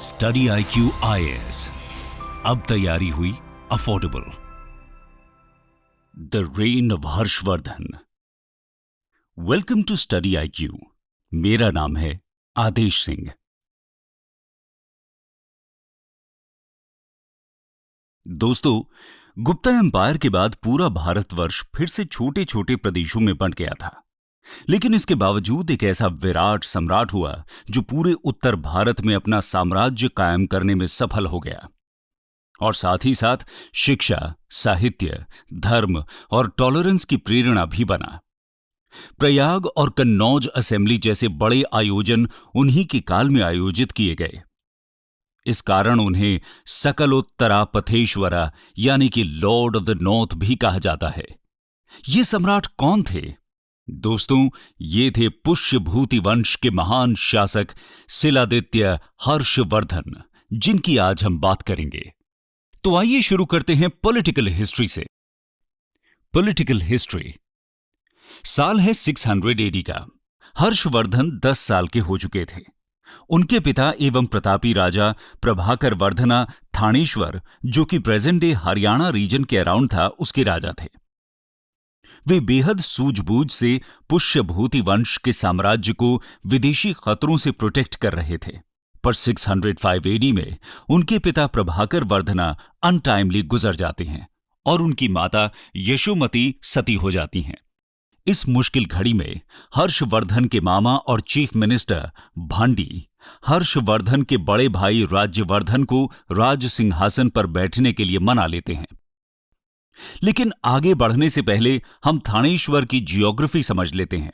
Study IQ IAS, अब तैयारी हुई affordable. The reign of Harshvardhan. Welcome to study IQ। मेरा नाम है आदेश सिंह। दोस्तों, गुप्ता एम्पायर के बाद पूरा भारतवर्ष फिर से छोटे छोटे प्रदेशों में बंट गया था। लेकिन इसके बावजूद एक ऐसा विराट सम्राट हुआ जो पूरे उत्तर भारत में अपना साम्राज्य कायम करने में सफल हो गया और साथ ही साथ शिक्षा, साहित्य, धर्म और टॉलरेंस की प्रेरणा भी बना। प्रयाग और कन्नौज असेंबली जैसे बड़े आयोजन उन्हीं के काल में आयोजित किए गए। इस कारण उन्हें सकलोत्तरापथेश्वरा यानी कि लॉर्ड ऑफ द नॉर्थ भी कहा जाता है। ये सम्राट कौन थे? दोस्तों, ये थे पुष्यभूति वंश के महान शासक शिलादित्य हर्षवर्धन, जिनकी आज हम बात करेंगे। तो आइए शुरू करते हैं पॉलिटिकल हिस्ट्री से। Political history. साल है 600 AD का। हर्षवर्धन 10 साल के हो चुके थे। उनके पिता एवं प्रतापी राजा प्रभाकर वर्धना थानेश्वर, जो कि प्रेजेंट डे हरियाणा रीजन के अराउंड था, उसके राजा थे। वे बेहद सूझबूझ से पुष्यभूति वंश के साम्राज्य को विदेशी खतरों से प्रोटेक्ट कर रहे थे। पर 605 AD में उनके पिता प्रभाकर वर्धना अनटाइमली गुजर जाते हैं और उनकी माता यशोमती सती हो जाती हैं। इस मुश्किल घड़ी में हर्षवर्धन के मामा और चीफ मिनिस्टर भांडी हर्षवर्धन के बड़े भाई राज्यवर्धन को राज सिंहासन पर बैठने के लिए मना लेते हैं। लेकिन आगे बढ़ने से पहले हम थानेश्वर की जियोग्राफी समझ लेते हैं।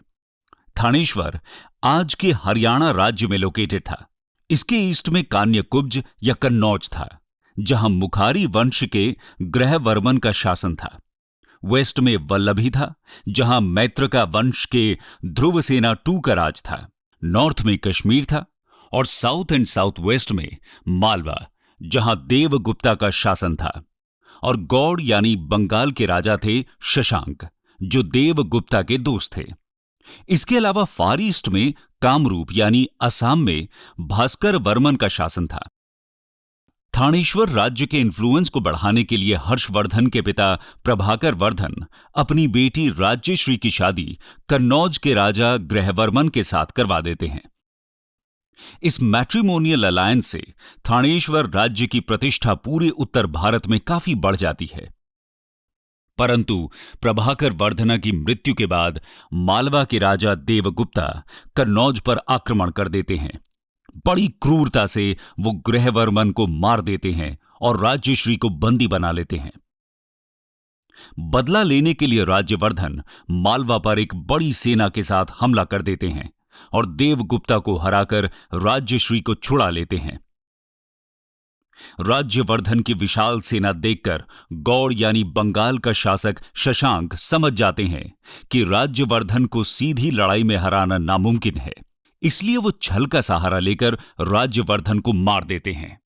थानेश्वर आज के हरियाणा राज्य में लोकेटेड था। इसके ईस्ट में कान्यकुब्ज या कन्नौज था, जहां मुखारी वंश के ग्रहवर्मन का शासन था। वेस्ट में वल्लभी था, जहां मैत्रका वंश के ध्रुवसेना II का राज था। नॉर्थ में कश्मीर था और साउथ एंड साउथ वेस्ट में मालवा, जहां देवगुप्ता का शासन था। और गौड़ यानी बंगाल के राजा थे शशांक, जो देवगुप्ता के दोस्त थे। इसके अलावा फार ईस्ट में कामरूप यानी असम में भास्कर वर्मन का शासन था। थानेश्वर राज्य के इन्फ्लुएंस को बढ़ाने के लिए हर्षवर्धन के पिता प्रभाकर वर्धन अपनी बेटी राज्यश्री की शादी कन्नौज के राजा ग्रहवर्मन के साथ करवा देते हैं। इस मैट्रिमोनियल अलायंस से थानेश्वर राज्य की प्रतिष्ठा पूरे उत्तर भारत में काफी बढ़ जाती है। परंतु प्रभाकर वर्धना की मृत्यु के बाद मालवा के राजा देवगुप्ता कन्नौज पर आक्रमण कर देते हैं। बड़ी क्रूरता से वो ग्रहवर्मन को मार देते हैं और राज्यश्री को बंदी बना लेते हैं। बदला लेने के लिए राज्यवर्धन मालवा पर एक बड़ी सेना के साथ हमला कर देते हैं और देवगुप्ता को हराकर राज्यश्री को छुड़ा लेते हैं। राज्यवर्धन की विशाल सेना देखकर गौड़ यानी बंगाल का शासक शशांक समझ जाते हैं कि राज्यवर्धन को सीधी लड़ाई में हराना नामुमकिन है। इसलिए वो छल का सहारा लेकर राज्यवर्धन को मार देते हैं।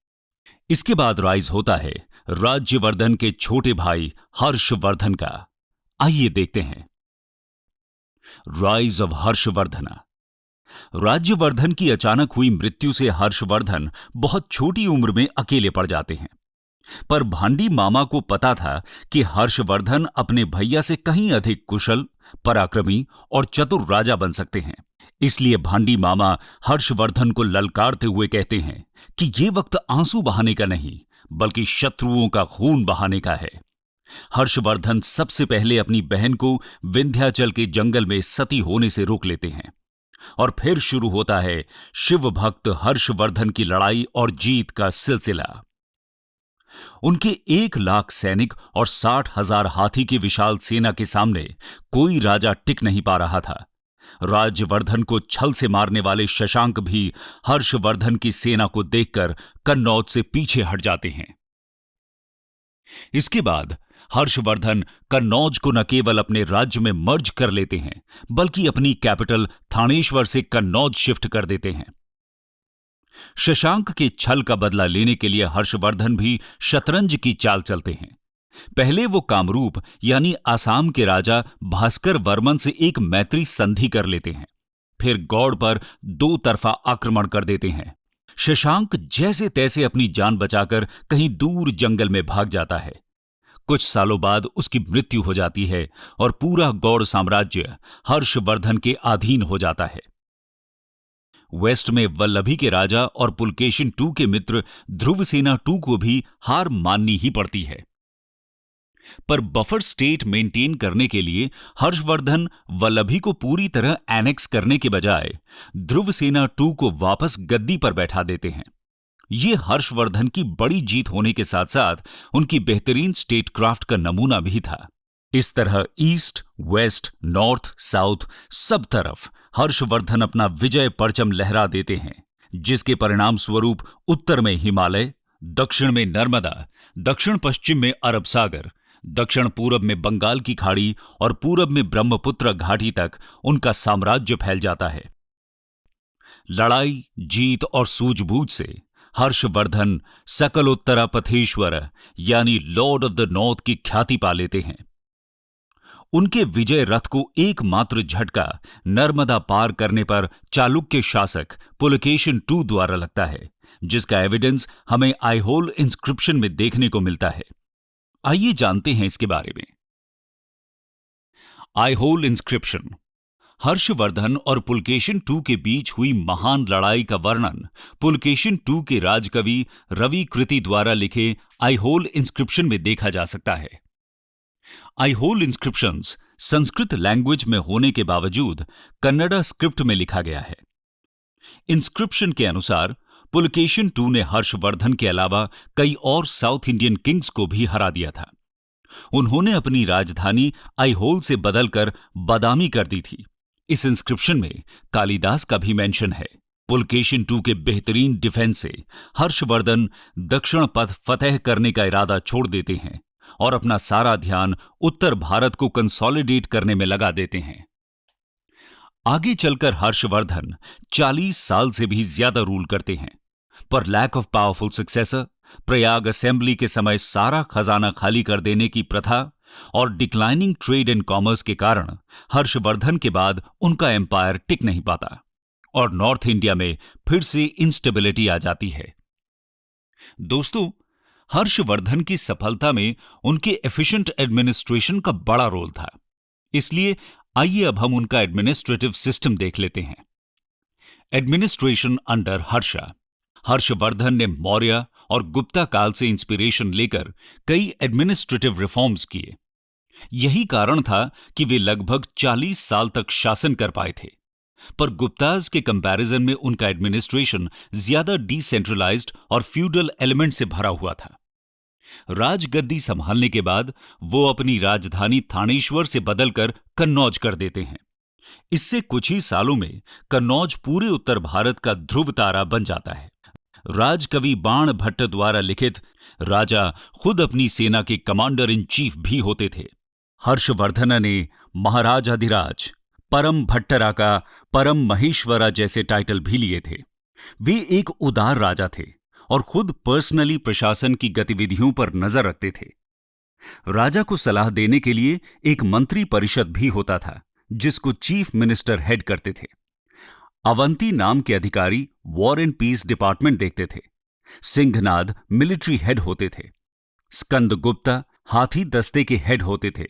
इसके बाद राइज होता है राज्यवर्धन के छोटे भाई हर्षवर्धन का। आइए देखते हैं राइज ऑफ हर्षवर्धना। राज्यवर्धन की अचानक हुई मृत्यु से हर्षवर्धन बहुत छोटी उम्र में अकेले पड़ जाते हैं। पर भांडी मामा को पता था कि हर्षवर्धन अपने भैया से कहीं अधिक कुशल, पराक्रमी और चतुर राजा बन सकते हैं। इसलिए भांडी मामा हर्षवर्धन को ललकारते हुए कहते हैं कि ये वक्त आंसू बहाने का नहीं, बल्कि शत्रुओं का खून बहाने का है। हर्षवर्धन सबसे पहले अपनी बहन को विंध्याचल के जंगल में सती होने से रोक लेते हैं और फिर शुरू होता है शिव भक्त हर्षवर्धन की लड़ाई और जीत का सिलसिला। उनके 1 लाख सैनिक और 60,000 हाथी की विशाल सेना के सामने कोई राजा टिक नहीं पा रहा था। राज्यवर्धन को छल से मारने वाले शशांक भी हर्षवर्धन की सेना को देखकर कन्नौज से पीछे हट जाते हैं। इसके बाद हर्षवर्धन कन्नौज को न केवल अपने राज्य में मर्ज कर लेते हैं, बल्कि अपनी कैपिटल थानेश्वर से कन्नौज शिफ्ट कर देते हैं। शशांक के छल का बदला लेने के लिए हर्षवर्धन भी शतरंज की चाल चलते हैं। पहले वो कामरूप यानी आसाम के राजा भास्कर वर्मन से एक मैत्री संधि कर लेते हैं। फिर गौड़ पर 2 तरफा आक्रमण कर देते हैं। शशांक जैसे तैसे अपनी जान बचाकर कहीं दूर जंगल में भाग जाता है। कुछ सालों बाद उसकी मृत्यु हो जाती है और पूरा गौड़ साम्राज्य हर्षवर्धन के अधीन हो जाता है। वेस्ट में वल्लभी के राजा और पुलकेशिन II के मित्र ध्रुवसेना II को भी हार माननी ही पड़ती है। पर बफर स्टेट मेंटेन करने के लिए हर्षवर्धन वल्लभी को पूरी तरह एनेक्स करने के बजाय ध्रुवसेना II को वापस गद्दी पर बैठा देते हैं। ये हर्षवर्धन की बड़ी जीत होने के साथ साथ उनकी बेहतरीन स्टेटक्राफ्ट का नमूना भी था। इस तरह ईस्ट, वेस्ट, नॉर्थ, साउथ सब तरफ हर्षवर्धन अपना विजय परचम लहरा देते हैं, जिसके परिणाम स्वरूप उत्तर में हिमालय, दक्षिण में नर्मदा, दक्षिण पश्चिम में अरब सागर, दक्षिण पूरब में बंगाल की खाड़ी और पूरब में ब्रह्मपुत्र घाटी तक उनका साम्राज्य फैल जाता है। लड़ाई, जीत और सूझबूझ से हर्षवर्धन सकलोत्तरापथेश्वर यानी लॉर्ड ऑफ द नॉर्थ की ख्याति पा लेते हैं। उनके विजय रथ को एकमात्र झटका नर्मदा पार करने पर चालुक्य शासक पुलकेशिन II द्वारा लगता है, जिसका एविडेंस हमें आइहोल इंस्क्रिप्शन में देखने को मिलता है। आइए जानते हैं इसके बारे में। आइहोल इंस्क्रिप्शन हर्षवर्धन और पुलकेशिन II के बीच हुई महान लड़ाई का वर्णन पुलकेशिन II के राजकवि रवि कृति द्वारा लिखे आइहोल इंस्क्रिप्शन में देखा जा सकता है। आइहोल इंस्क्रिप्शंस संस्कृत लैंग्वेज में होने के बावजूद कन्नड़ा स्क्रिप्ट में लिखा गया है। इंस्क्रिप्शन के अनुसार पुलकेशिन II ने हर्षवर्धन के अलावा कई और साउथ इंडियन किंग्स को भी हरा दिया था। उन्होंने अपनी राजधानी आइहोल से बदलकर बादामी कर दी थी। इस इंस्क्रिप्शन में कालिदास का भी मेंशन है। पुलकेशिन II के बेहतरीन डिफेंस से हर्षवर्धन दक्षिण पथ फतेह करने का इरादा छोड़ देते हैं और अपना सारा ध्यान उत्तर भारत को कंसोलिडेट करने में लगा देते हैं। आगे चलकर हर्षवर्धन 40 साल से भी ज्यादा रूल करते हैं, पर lack of powerful successor, Prayag assembly के समय सारा खजाना खाली कर देने की प्रथा और डिक्लाइनिंग ट्रेड एंड कॉमर्स के कारण हर्षवर्धन के बाद उनका एम्पायर टिक नहीं पाता और नॉर्थ इंडिया में फिर से इंस्टेबिलिटी आ जाती है। दोस्तों, हर्षवर्धन की सफलता में उनके एफिशिएंट एडमिनिस्ट्रेशन का बड़ा रोल था। इसलिए आइए अब हम उनका एडमिनिस्ट्रेटिव सिस्टम देख लेते हैं। एडमिनिस्ट्रेशन अंडर हर्षवर्धन ने मौर्य और गुप्ता काल से इंस्पिरेशन लेकर कई एडमिनिस्ट्रेटिव रिफॉर्म्स किए। यही कारण था कि वे लगभग 40 साल तक शासन कर पाए थे। पर गुप्ताज के कंपैरिजन में उनका एडमिनिस्ट्रेशन ज्यादा डिसेंट्रलाइज्ड और फ्यूडल एलिमेंट से भरा हुआ था। राजगद्दी संभालने के बाद वो अपनी राजधानी थानेश्वर से बदलकर कन्नौज कर देते हैं। इससे कुछ ही सालों में कन्नौज पूरे उत्तर भारत का ध्रुव तारा बन जाता है। राजकवि बाण भट्ट द्वारा लिखित राजा खुद अपनी सेना के कमांडर इन चीफ भी होते थे। हर्षवर्धन ने महाराजाधिराज, परम भट्टरा का परम महेश्वरा जैसे टाइटल भी लिए थे। वे एक उदार राजा थे और खुद पर्सनली प्रशासन की गतिविधियों पर नजर रखते थे। राजा को सलाह देने के लिए एक मंत्री परिषद भी होता था, जिसको चीफ मिनिस्टर हेड करते थे। अवंती नाम के अधिकारी वॉर एंड पीस डिपार्टमेंट देखते थे। सिंघनाद मिलिट्री हेड होते थे। स्कंदगुप्ता हाथी दस्ते के हेड होते थे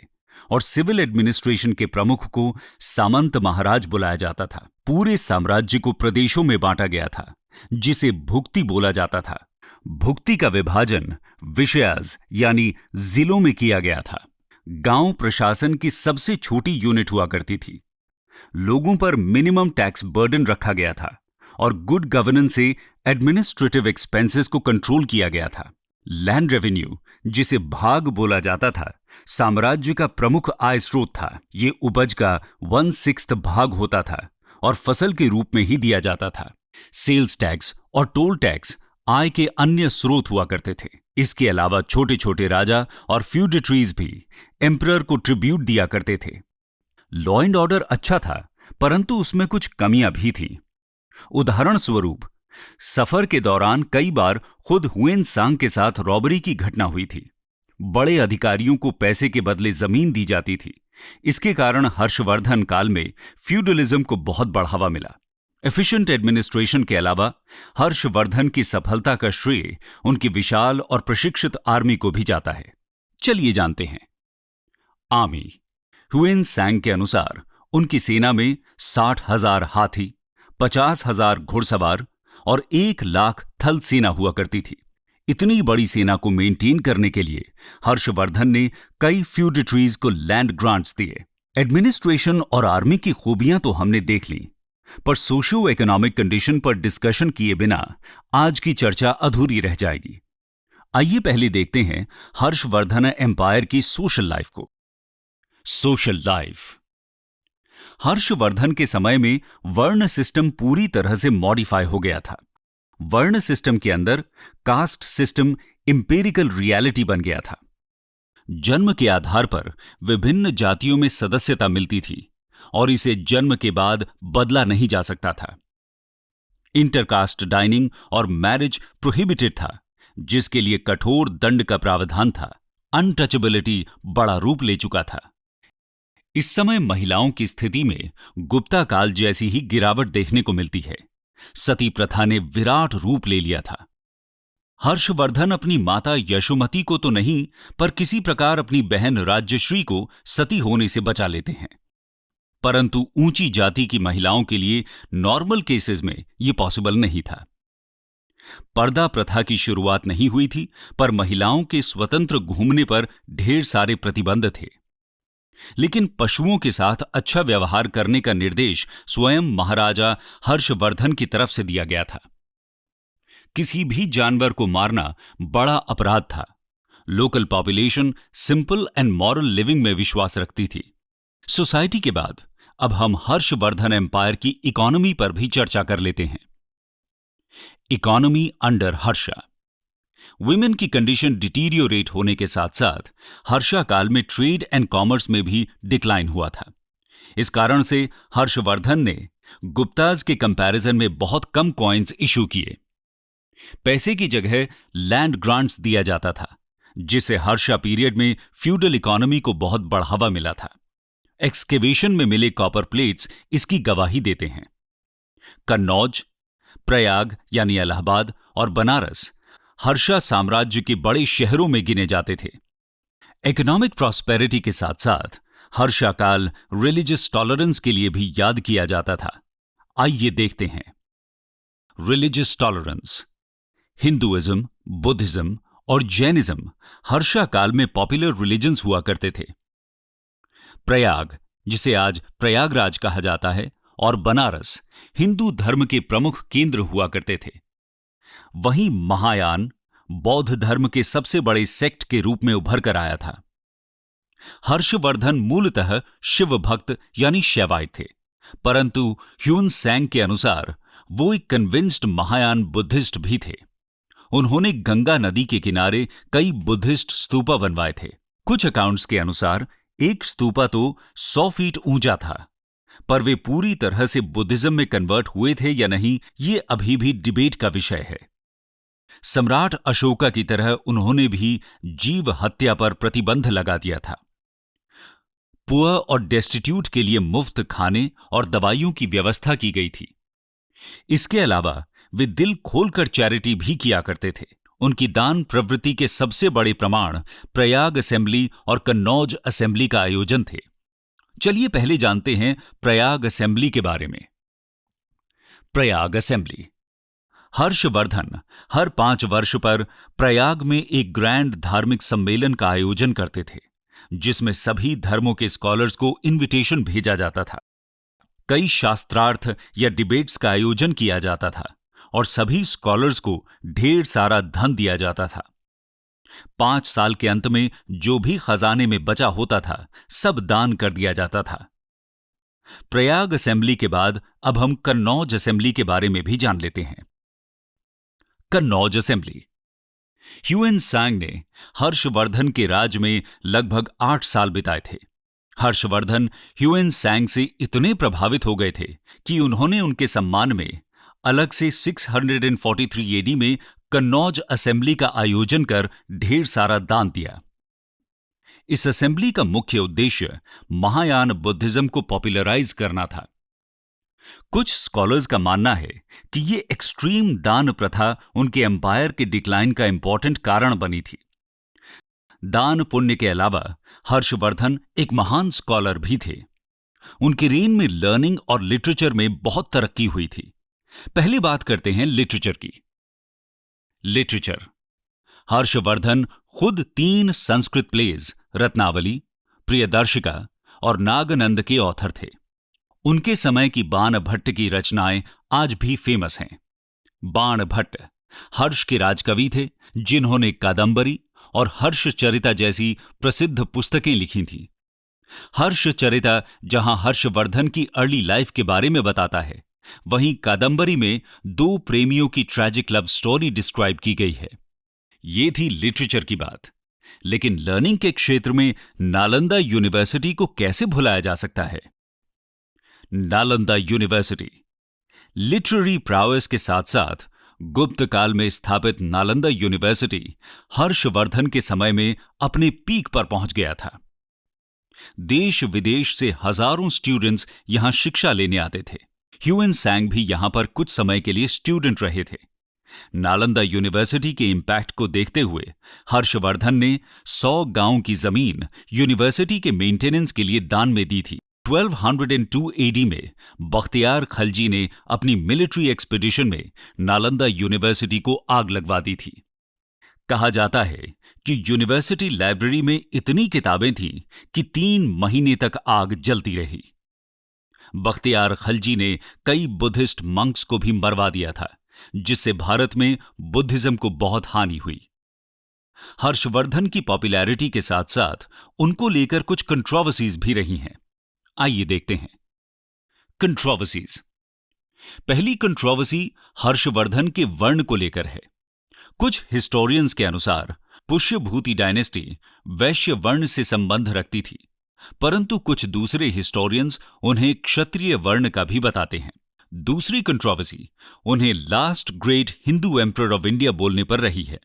और सिविल एडमिनिस्ट्रेशन के प्रमुख को सामंत महाराज बुलाया जाता था। पूरे साम्राज्य को प्रदेशों में बांटा गया था, जिसे भुक्ति बोला जाता था। भुक्ति का विभाजन विषयाज यानी जिलों में किया गया था। गांव प्रशासन की सबसे छोटी यूनिट हुआ करती थी। लोगों पर मिनिमम टैक्स बर्डन रखा गया था और गुड गवर्नेंस से एडमिनिस्ट्रेटिव एक्सपेंसेस को कंट्रोल किया गया था। लैंड रेवेन्यू, जिसे भाग बोला जाता था, साम्राज्य का प्रमुख आय स्रोत था। ये उपज का 1/6 भाग होता था और फसल के रूप में ही दिया जाता था। सेल्स टैक्स और टोल टैक्स आय के अन्य स्रोत हुआ करते थे। इसके अलावा छोटे छोटे राजा और फ्यूडेटरीज भी एम्परर को ट्रिब्यूट दिया करते थे। लॉ एंड ऑर्डर अच्छा था, परंतु उसमें कुछ कमियां भी थीं। उदाहरण स्वरूप, सफर के दौरान कई बार खुद हुएन सांग के साथ रॉबरी की घटना हुई थी। बड़े अधिकारियों को पैसे के बदले जमीन दी जाती थी। इसके कारण हर्षवर्धन काल में फ्यूडलिज्म को बहुत बढ़ावा मिला। एफिशिएंट एडमिनिस्ट्रेशन के अलावा हर्षवर्धन की सफलता का श्रेय उनकी विशाल और प्रशिक्षित आर्मी को भी जाता है। चलिए जानते हैं। आर्मी। ह्युएन त्सांग के अनुसार उनकी सेना में 60,000 हाथी, 50,000 घुड़सवार और 1 लाख थल सेना हुआ करती थी। इतनी बड़ी सेना को मेंटेन करने के लिए हर्षवर्धन ने कई फ्यूडिटरीज को लैंड ग्रांट्स दिए। एडमिनिस्ट्रेशन और आर्मी की खूबियां तो हमने देख ली, पर सोशियो इकोनॉमिक कंडीशन पर डिस्कशन किए बिना आज की चर्चा अधूरी रह जाएगी। आइए पहले देखते हैं हर्षवर्धन एम्पायर की सोशल लाइफ को। Social life. हर्षवर्धन के समय में वर्ण सिस्टम पूरी तरह से मॉडिफाई हो गया था। वर्ण सिस्टम के अंदर कास्ट सिस्टम इंपेरिकल रियलिटी बन गया था। जन्म के आधार पर विभिन्न जातियों में सदस्यता मिलती थी और इसे जन्म के बाद बदला नहीं जा सकता था। इंटरकास्ट डाइनिंग और मैरिज प्रोहिबिटेड था, जिसके लिए कठोर दंड का प्रावधान था। अनटचेबिलिटी बड़ा रूप ले चुका था। इस समय महिलाओं की स्थिति में गुप्ता काल जैसी ही गिरावट देखने को मिलती है। सती प्रथा ने विराट रूप ले लिया था। हर्षवर्धन अपनी माता यशोमती को तो नहीं, पर किसी प्रकार अपनी बहन राज्यश्री को सती होने से बचा लेते हैं। परंतु ऊंची जाति की महिलाओं के लिए नॉर्मल केसेस में यह पॉसिबल नहीं था। पर्दा प्रथा की शुरुआत नहीं हुई थी, पर महिलाओं के स्वतंत्र घूमने पर ढेर सारे प्रतिबंध थे। लेकिन पशुओं के साथ अच्छा व्यवहार करने का निर्देश स्वयं महाराजा हर्षवर्धन की तरफ से दिया गया था। किसी भी जानवर को मारना बड़ा अपराध था। Local population simple and moral living में विश्वास रखती थी। सोसाइटी के बाद अब हम हर्षवर्धन एम्पायर की इकोनॉमी पर भी चर्चा कर लेते हैं। Economy under Harsha. वुमेन की कंडीशन डिटीरियोरेट होने के साथ साथ हर्षा काल में ट्रेड एंड कॉमर्स में भी डिक्लाइन हुआ था। इस कारण से हर्षवर्धन ने गुप्ताज के कंपैरिजन में बहुत कम कॉइन्स इशू किए। पैसे की जगह लैंड ग्रांट्स दिया जाता था, जिससे हर्षा पीरियड में फ्यूडल इकोनॉमी को बहुत बढ़ावा मिला था। एक्सकेवेशन में मिले कॉपर प्लेट्स इसकी गवाही देते हैं। कन्नौज, प्रयाग यानी इलाहाबाद और बनारस हर्षा साम्राज्य के बड़े शहरों में गिने जाते थे। इकोनॉमिक प्रॉस्पेरिटी के साथ साथ हर्षा काल रिलीजियस टॉलरेंस के लिए भी याद किया जाता था। आइए देखते हैं। Religious tolerance. हिंदुइज्म, बुद्धिज्म और जैनिज्म हर्षा काल में पॉपुलर रिलीजन्स हुआ करते थे। प्रयाग, जिसे आज प्रयागराज कहा जाता है, और बनारस हिंदू धर्म के प्रमुख केंद्र हुआ करते थे। वहीं महायान बौद्ध धर्म के सबसे बड़े सेक्ट के रूप में उभर कर आया था। हर्षवर्धन मूलतः शिव भक्त यानी शैवाइट थे, परंतु ह्युएन त्सांग के अनुसार वो एक कन्विंस्ड महायान बुद्धिस्ट भी थे। उन्होंने गंगा नदी के किनारे कई बुद्धिस्ट स्तूपा बनवाए थे। कुछ अकाउंट्स के अनुसार एक स्तूपा तो 100 फीट ऊंचा था, पर वे पूरी तरह से बुद्धिज्म में कन्वर्ट हुए थे या नहीं, ये अभी भी डिबेट का विषय है। सम्राट अशोका की तरह उन्होंने भी जीव हत्या पर प्रतिबंध लगा दिया था। पुअर और डेस्टिट्यूट के लिए मुफ्त खाने और दवाइयों की व्यवस्था की गई थी। इसके अलावा वे दिल खोलकर चैरिटी भी किया करते थे। उनकी दान प्रवृत्ति के सबसे बड़े प्रमाण प्रयाग असेंबली और कन्नौज असेंबली का आयोजन थे। चलिए पहले जानते हैं प्रयाग असेंबली के बारे में। प्रयाग असेंबली। हर्षवर्धन हर 5 वर्ष पर प्रयाग में एक ग्रैंड धार्मिक सम्मेलन का आयोजन करते थे, जिसमें सभी धर्मों के स्कॉलर्स को इनविटेशन भेजा जाता था। कई शास्त्रार्थ या डिबेट्स का आयोजन किया जाता था और सभी स्कॉलर्स को ढेर सारा धन दिया जाता था। 5 साल के अंत में जो भी खजाने में बचा होता था, सब दान कर दिया जाता था। प्रयाग असेंबली के बाद अब हम कन्नौज असेंबली के बारे में भी जान लेते हैं। कन्नौज असेंबली। ह्युएन त्सांग ने हर्षवर्धन के राज में लगभग 8 साल बिताए थे। हर्षवर्धन ह्युएन त्सांग से इतने प्रभावित हो गए थे कि उन्होंने उनके सम्मान में अलग से 643 एडी में कन्नौज असेंबली का आयोजन कर ढेर सारा दान दिया। इस असेंबली का मुख्य उद्देश्य महायान बुद्धिज्म को पॉपुलराइज करना था। कुछ स्कॉलर्स का मानना है कि ये एक्सट्रीम दान प्रथा उनके एम्पायर के डिक्लाइन का इंपॉर्टेंट कारण बनी थी। दान पुण्य के अलावा हर्षवर्धन एक महान स्कॉलर भी थे। उनके रेन में लर्निंग और लिटरेचर में बहुत तरक्की हुई थी। पहले बात करते हैं लिटरेचर की। लिटरेचर। हर्षवर्धन खुद 3 संस्कृत प्लेज रत्नावली, प्रियदर्शिका और नागनंद के ऑथर थे। उनके समय की बाण भट्ट की रचनाएं आज भी फेमस हैं। बाण भट्ट हर्ष के राजकवि थे, जिन्होंने कादंबरी और हर्षचरिता जैसी प्रसिद्ध पुस्तकें लिखी थीं। हर्षचरिता जहां हर्षवर्धन की अर्ली लाइफ के बारे में बताता है, वहीं कादंबरी में 2 प्रेमियों की ट्रैजिक लव स्टोरी डिस्क्राइब की गई है। ये थी लिटरेचर की बात। लेकिन लर्निंग के क्षेत्र में नालंदा यूनिवर्सिटी को कैसे भुलाया जा सकता है? नालंदा यूनिवर्सिटी लिटरेरी प्रावेस के साथ साथ गुप्त काल में स्थापित नालंदा यूनिवर्सिटी हर्षवर्धन के समय में अपने पीक पर पहुंच गया था। देश विदेश से हजारों स्टूडेंट्स यहां शिक्षा लेने आते थे। ह्यूएन सांग भी यहां पर कुछ समय के लिए स्टूडेंट रहे थे। नालंदा यूनिवर्सिटी के इंपैक्ट को देखते हुए हर्षवर्धन ने 100 गांव की जमीन यूनिवर्सिटी के मेंटेनेंस के लिए दान में दी थी। 1202 एडी में बख्तियार खलजी ने अपनी मिलिट्री एक्सपीडिशन में नालंदा यूनिवर्सिटी को आग लगवा दी थी। कहा जाता है कि यूनिवर्सिटी लाइब्रेरी में इतनी किताबें थीं कि 3 महीने तक आग जलती रही। बख्तियार खलजी ने कई बुद्धिस्ट मंक्स को भी मरवा दिया था, जिससे भारत में बुद्धिज्म को बहुत हानि हुई। हर्षवर्धन की पॉपुलैरिटी के साथ साथ उनको लेकर कुछ कंट्रोवर्सीज भी रही हैं। आइए देखते हैं। कंट्रोवर्सीज। पहली कंट्रोवर्सी हर्षवर्धन के वर्ण को लेकर है। कुछ हिस्टोरियंस के अनुसार पुष्यभूति डायनेस्टी वैश्य वर्ण से संबंध रखती थी, परंतु कुछ दूसरे हिस्टोरियंस उन्हें क्षत्रिय वर्ण का भी बताते हैं। दूसरी कंट्रोवर्सी उन्हें last great Hindu emperor of India बोलने पर रही है।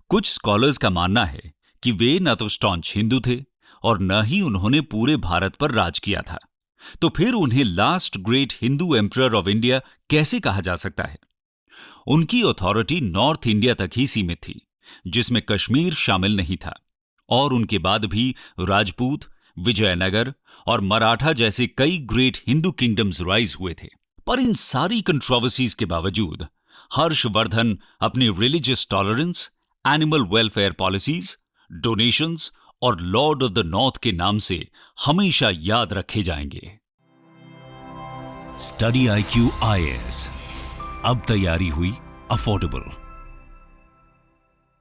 कुछ स्कॉलर्स का मानना है कि वे न तो स्टॉन्च हिंदू थे और न ही उन्होंने पूरे भारत पर राज किया था, तो फिर उन्हें last great Hindu emperor of India कैसे कहा जा सकता है? उनकी अथॉरिटी नॉर्थ इंडिया तक ही सीमित थी, जिसमें कश्मीर शामिल नहीं था, और उनके बाद भी राजपूत, विजयनगर और मराठा जैसे कई ग्रेट हिंदू किंगडम्स राइज हुए थे। पर इन सारी कंट्रोवर्सीज के बावजूद हर्षवर्धन अपनी religious tolerance, animal welfare policies, donations और लॉर्ड ऑफ द नॉर्थ के नाम से हमेशा याद रखे जाएंगे। स्टडी IQ IAS अब तैयारी हुई अफोर्डेबल।